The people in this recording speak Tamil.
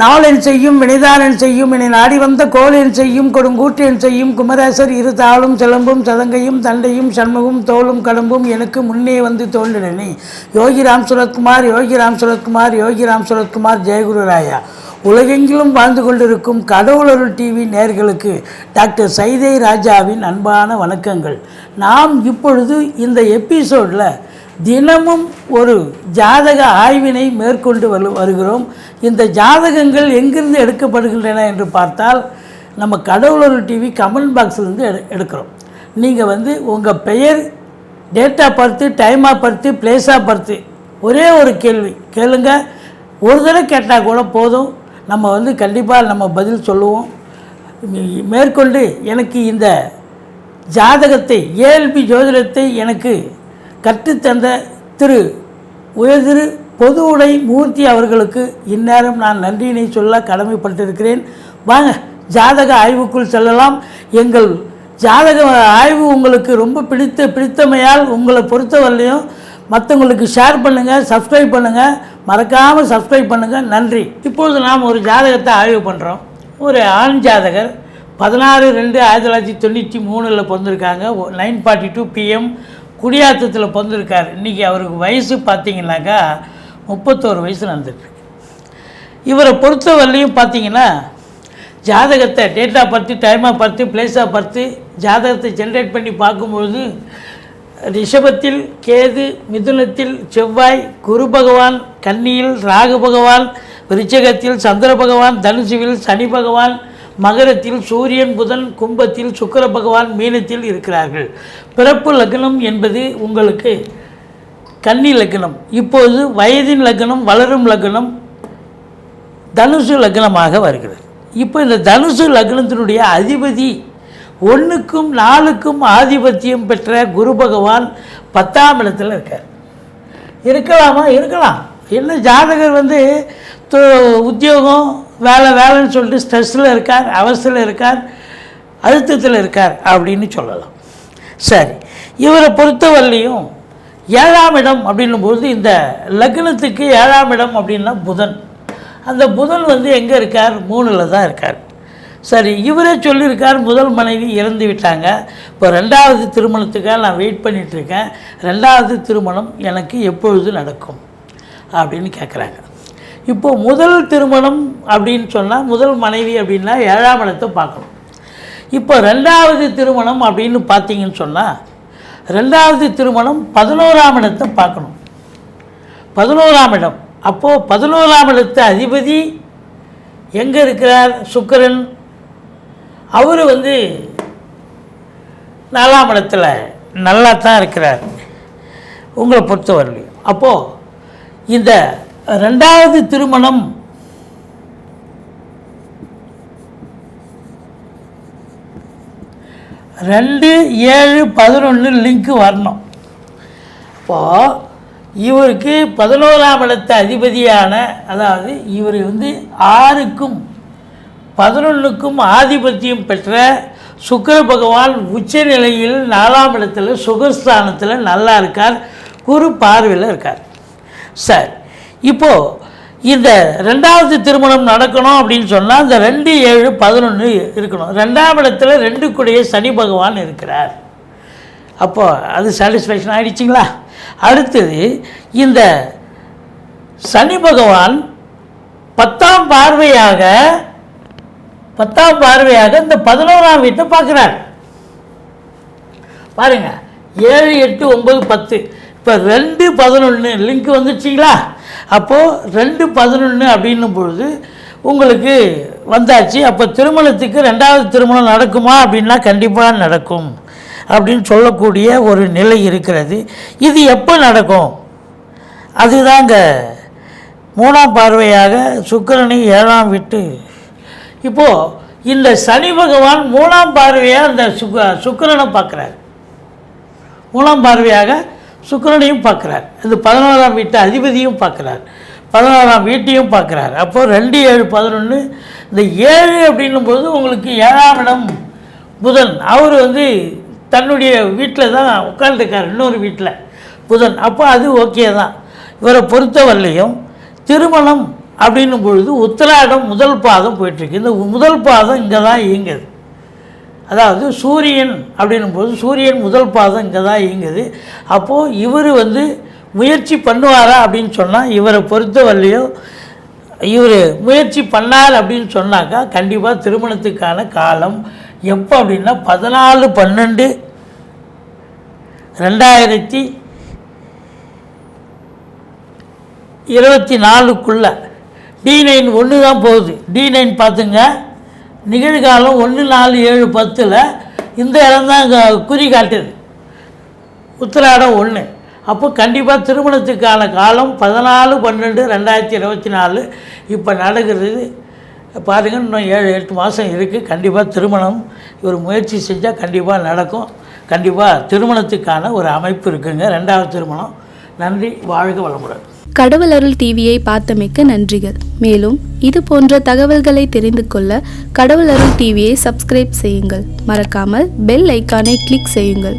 நாளென் செய்யும் வினைதானன் செய்யும் என நாடி வந்த கோளென் செய்யும் கொடுங்கூற்றென் செய்யும் குமரேசர் இரு தாளும் சிலம்பும் சதங்கையும் தண்டையும் சண்முகம் தோளும் கடம்பும் எனக்கு முன்னே வந்து தோன்றினே. யோகிராம் சுரத்குமார் யோகிராம் சுரத்குமார் யோகிராம் சுரத்குமார் ஜெயகுருராயா. உலகெங்கிலும் வாழ்ந்து கொண்டிருக்கும் கடவுளருள் டிவி நேயர்களுக்கு டாக்டர் சைதை ராஜாவின் அன்பான வணக்கங்கள். நாம் இப்பொழுது இந்த எபிசோடில் தினமும் ஒரு ஜாதக ஆய்வினை மேற்கொண்டு வருகிறோம். இந்த ஜாதகங்கள் எங்கிருந்து எடுக்கப்படுகின்றன என்று பார்த்தால் நம்ம கடவுளருள் டிவி கமெண்ட் பாக்ஸ்லேருந்து எடுக்கிறோம். நீங்கள் உங்கள் பெயர், date of birth, time of birth, place of birth ஒரே ஒரு கேள்வி கேளுங்க. ஒரு தடவை கேட்டால் கூட போதும். நம்ம கண்டிப்பாக நம்ம பதில் சொல்லுவோம். மேற்கொண்டு எனக்கு இந்த ஜாதகத்தை ஏஎல்பி ஜோதிடத்தை எனக்கு கற்றுத்தந்த உயர்திரு பொது உடை மூர்த்தி அவர்களுக்கு இந்நேரம் நான் நன்றியினை சொல்ல கடமைப்பட்டிருக்கிறேன். வாங்க ஜாதக ஆய்வுக்குள் செல்லலாம். எங்கள் ஜாதக ஆய்வு உங்களுக்கு ரொம்ப பிடித்தமையால் உங்களை பொறுத்தவரையிலையும் மற்றவங்களுக்கு ஷேர் பண்ணுங்கள், சப்ஸ்கிரைப் பண்ணுங்கள், மறக்காமல் சப்ஸ்கிரைப் பண்ணுங்கள். நன்றி. இப்பொழுது நாம் ஒரு ஜாதகத்தை ஆய்வு பண்ணுறோம். ஒரு ஆண் ஜாதகர் 16/2/1993 பிறந்திருக்காங்க. 9:42 PM குடியாத்தத்தில் பிறந்திருக்கார். இன்றைக்கி அவருக்கு வயசு பார்த்திங்கனாக்கா 31 வயசு நடந்துருக்கு. இவரை பொறுத்தவரையிலையும் பார்த்திங்கன்னா ஜாதகத்தை date of birth, time of birth, place of birth ஜாதகத்தை ஜென்ரேட் பண்ணி பார்க்கும்பொழுது ரிஷபத்தில் கேது, மிதுனத்தில் செவ்வாய், குரு பகவான், கன்னியில் ராகு பகவான், விருச்சிகத்தில் சந்திர பகவான், தனுசுவில் சனி பகவான், மகரத்தில் சூரியன், புதன், கும்பத்தில் சுக்கிர பகவான், மீனத்தில் இருக்கிறார்கள். பிறப்பு லக்னம் என்பது உங்களுக்கு கன்னி லக்னம். இப்போது வயதின் லக்னம், வளரும் லக்னம் தனுசு லக்னமாக வருகிறது. இப்போ இந்த தனுசு லக்னத்தினுடைய அதிபதி 1க்கும் 4க்கும் ஆதிபத்தியம் பெற்ற குரு பகவான் 10ஆம் இடத்துல இருக்கார். இருக்கலாமா? இருக்கலாம். என்ன ஜாதகர் உத்தியோகம் வேலைன்னு சொல்லிட்டு ஸ்ட்ரெஸ்ஸில் இருக்கார், அவஸ்தையில் இருக்கார், அழுத்தத்தில் இருக்கார் அப்படின்னு சொல்லலாம். சரி, இவரை பொறுத்தவரையிலையும் 7ஆம் இடம் அப்படின்னும்போது இந்த லக்னத்துக்கு 7ஆம் இடம் அப்படின்னா புதன். அந்த புதன் எங்கே இருக்கார்? 3ல் தான் இருக்கார். சரி, இவரே சொல்லியிருக்கார் முதல் மனைவி இறந்து விட்டாங்க. இப்போ 2வது திருமணத்துக்காக நான் வெயிட் பண்ணிகிட்ருக்கேன். 2வது திருமணம் எனக்கு எப்பொழுது நடக்கும் அப்படின்னு கேட்குறாங்க. இப்போது முதல் திருமணம் அப்படின்னு சொன்னால் முதல் மனைவி அப்படின்னா 7ஆம் இடத்தை பார்க்கணும். இப்போ 2வது திருமணம் அப்படின்னு பார்த்தீங்கன்னு சொன்னால் 2வது திருமணம் 11ஆம் இடத்தை பார்க்கணும். 11ஆம் இடம். அப்போது 11ஆம் இடத்து அதிபதி எங்கே இருக்கிறார்? சுக்கிரன். அவர் 4ஆம் இடத்துல நல்லா தான் இருக்கிறார் உங்களை பொறுத்தவரையிலையும். அப்போது இந்த 2வது திருமணம் 2-7-11 லிங்க்கு வரணும். இப்போது இவருக்கு 11ஆம் இடத்து அதிபதியான, அதாவது இவர் 6க்கும் 11க்கும் ஆதிபத்தியம் பெற்ற சுக்கிர பகவான் உச்ச நிலையில் 4ஆம் இடத்துல சுகஸ்தானத்தில் நல்லா இருக்கார், குரு பார்வையில் இருக்கார். சரி, இப்போது இந்த 2வது திருமணம் நடக்கணும் அப்படின்னு சொன்னால் இந்த 2-7-11 இருக்கணும். 2ஆம் இடத்துல 2 சனி பகவான் இருக்கிறார். அப்போது அது சாட்டிஸ்ஃபேக்ஷன் ஆகிடுச்சிங்களா? அடுத்தது இந்த சனி பகவான் 10ஆம் பார்வையாக இந்த 11ஆம் வீட்டை பார்க்குறார். பாருங்கள், 7, 8, 9, 10. இப்போ 2-11 லிங்க் வந்துடுச்சிங்களா? அப்போது 2-11 அப்படின்னும் பொழுது உங்களுக்கு வந்தாச்சு. அப்போ திருமணத்துக்கு 2வது திருமணம் நடக்குமா அப்படின்னா கண்டிப்பாக நடக்கும் அப்படின்னு சொல்லக்கூடிய ஒரு நிலை இருக்கிறது. இது எப்போ நடக்கும்? அதுதாங்க 3ஆம் பார்வையாக சுக்கிரனை 7ஆம் வீட்டு. இப்போது இந்த சனி பகவான் 3ஆம் பார்வையாக அந்த சுக்கிரனை பார்க்குறார். 3ஆம் பார்வையாக சுக்கிரனையும் பார்க்குறார். இந்த 11ஆம் வீட்டு அதிபதியும் பார்க்குறார், 11ஆம் வீட்டையும் பார்க்குறார். அப்போது 2-7-11. இந்த 7 அப்படின்னும்போது உங்களுக்கு 7ஆம் இடம் புதன். அவர் தன்னுடைய வீட்டில் தான் உட்காந்துருக்கார், இன்னொரு வீட்டில் புதன். அப்போ அது ஓகே தான். இவரை பொறுத்தவரையிலையும் திருமணம் அப்படின்னும் பொழுது உத்திராடம் முதல் பாதம் போயிட்டுருக்கு. இந்த முதல் பாதம் இங்கே தான் இயங்குது. அதாவது சூரியன் அப்படின்னும்போது சூரியன் முதல் பாதம் இங்கே தான் இயங்குது. அப்போது இவர் வந்து முயற்சி பண்ணுவாரா அப்படின்னு சொன்னால், இவரை பொறுத்தவரையிலையோ இவர் முயற்சி பண்ணார் அப்படின்னு சொன்னாக்கா கண்டிப்பாக திருமணத்துக்கான காலம் எப்போ அப்படின்னா 14/12/2024 D9 1 தான் போகுது. D9 பார்த்துங்க, நிகழ்காலம் 1/4/7/10 இந்த இடம் தான் குறி காட்டுது, உத்திராடம் 1. அப்போ கண்டிப்பாக திருமணத்துக்கான காலம் 14/12/2024 இப்போ நடக்கிறது. பாருங்கள், இன்னும் 7-8 மாதம் இருக்குது. கண்டிப்பாக திருமணம் ஒரு முயற்சி செஞ்சால் கண்டிப்பாக நடக்கும். கண்டிப்பாக திருமணத்துக்கான ஒரு அமைப்பு இருக்குங்க, 2வது திருமணம். நன்றி, வாழ்க வளமுடன். கடவுள் அருள் டிவியை பார்த்தமைக்க நன்றிகள். மேலும் இது போன்ற தகவல்களை தெரிந்து கொள்ள கடவுள் அருள் டிவியை சப்ஸ்கிரைப் செய்யுங்கள். மறக்காமல் பெல் ஐக்கானை கிளிக் செய்யுங்கள்.